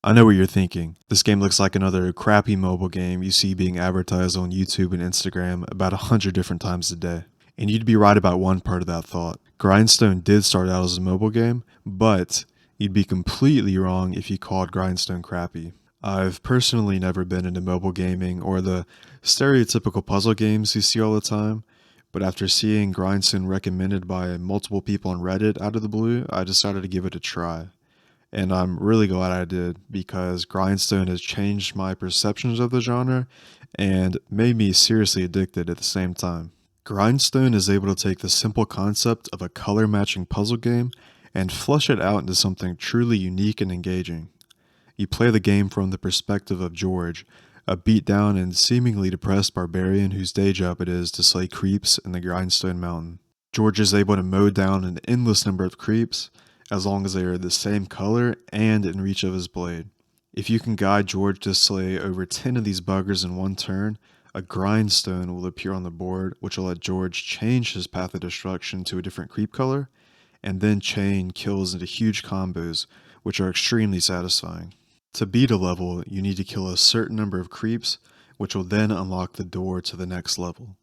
I know what you're thinking. This game looks like another crappy mobile game you see being advertised on YouTube and Instagram about 100 different times a day. And you'd be right about one part of that thought. Grindstone did start out as a mobile game, but you'd be completely wrong if you called Grindstone crappy. I've personally never been into mobile gaming or the stereotypical puzzle games you see all the time, but after seeing Grindstone recommended by multiple people on Reddit out of the blue, I decided to give it a try. And I'm really glad I did because Grindstone has changed my perceptions of the genre and made me seriously addicted at the same time. Grindstone is able to take the simple concept of a color matching puzzle game and flesh it out into something truly unique and engaging. You play the game from the perspective of George, a beat down and seemingly depressed barbarian whose day job it is to slay creeps in the Grindstone Mountain. George is able to mow down an endless number of creeps, as long as they are the same color and in reach of his blade. If you can guide George to slay over 10 of these buggers in one turn, a grindstone will appear on the board, which will let George change his path of destruction to a different creep color, and then chain kills into huge combos, which are extremely satisfying. To beat a level, you need to kill a certain number of creeps, which will then unlock the door to the next level.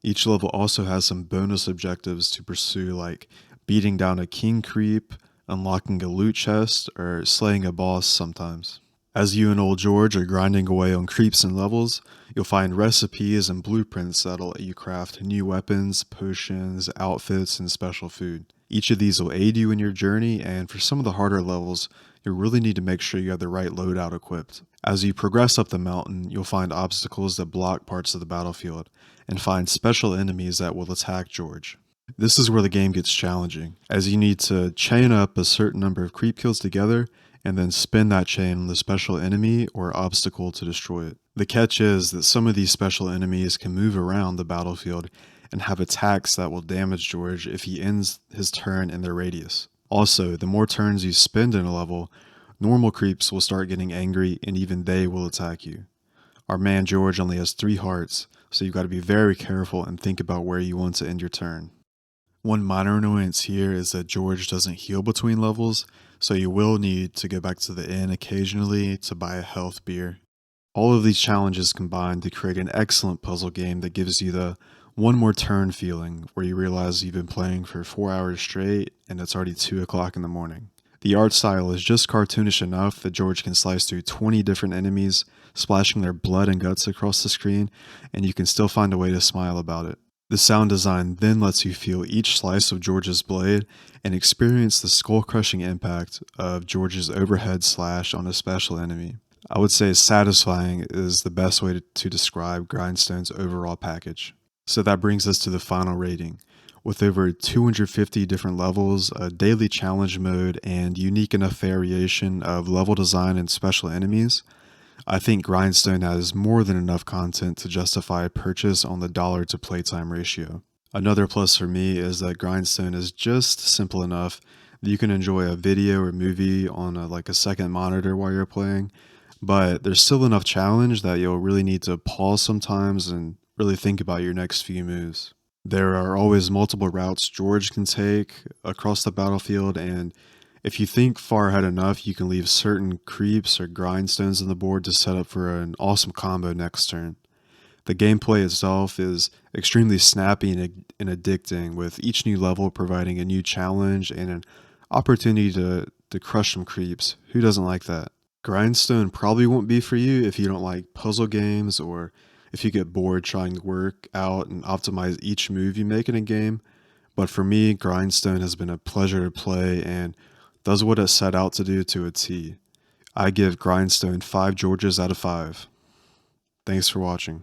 Each level also has some bonus objectives to pursue, like beating down a king creep, unlocking a loot chest, or slaying a boss sometimes. As you and old George are grinding away on creeps and levels, you'll find recipes and blueprints that'll let you craft new weapons, potions, outfits, and special food. Each of these will aid you in your journey, and for some of the harder levels, you'll really need to make sure you have the right loadout equipped. As you progress up the mountain, you'll find obstacles that block parts of the battlefield, and find special enemies that will attack George. This is where the game gets challenging, as you need to chain up a certain number of creep kills together and then spin that chain on the special enemy or obstacle to destroy it. The catch is that some of these special enemies can move around the battlefield and have attacks that will damage George if he ends his turn in their radius. Also, the more turns you spend in a level, normal creeps will start getting angry and even they will attack you. Our man George only has 3 hearts, so you've got to be very careful and think about where you want to end your turn. One minor annoyance here is that George doesn't heal between levels, so you will need to go back to the inn occasionally to buy a health beer. All of these challenges combine to create an excellent puzzle game that gives you the one more turn feeling where you realize you've been playing for 4 hours straight and it's already 2 o'clock in the morning. The art style is just cartoonish enough that George can slice through 20 different enemies, splashing their blood and guts across the screen, and you can still find a way to smile about it. The sound design then lets you feel each slice of George's blade and experience the skull-crushing impact of George's overhead slash on a special enemy. I would say satisfying is the best way to describe Grindstone's overall package. So that brings us to the final rating. With over 250 different levels, a daily challenge mode, and unique enough variation of level design and special enemies, I think Grindstone has more than enough content to justify a purchase on the dollar to playtime ratio. Another plus for me is that Grindstone is just simple enough that you can enjoy a video or movie on a second monitor while you're playing, but there's still enough challenge that you'll really need to pause sometimes and really think about your next few moves. There are always multiple routes George can take across the battlefield, and if you think far ahead enough, you can leave certain creeps or grindstones on the board to set up for an awesome combo next turn. The gameplay itself is extremely snappy and addicting, with each new level providing a new challenge and an opportunity to crush some creeps. Who doesn't like that? Grindstone probably won't be for you if you don't like puzzle games or if you get bored trying to work out and optimize each move you make in a game. But for me, Grindstone has been a pleasure to play and does what it set out to do to a T. I give Grindstone 5 Georges out of 5. Thanks for watching.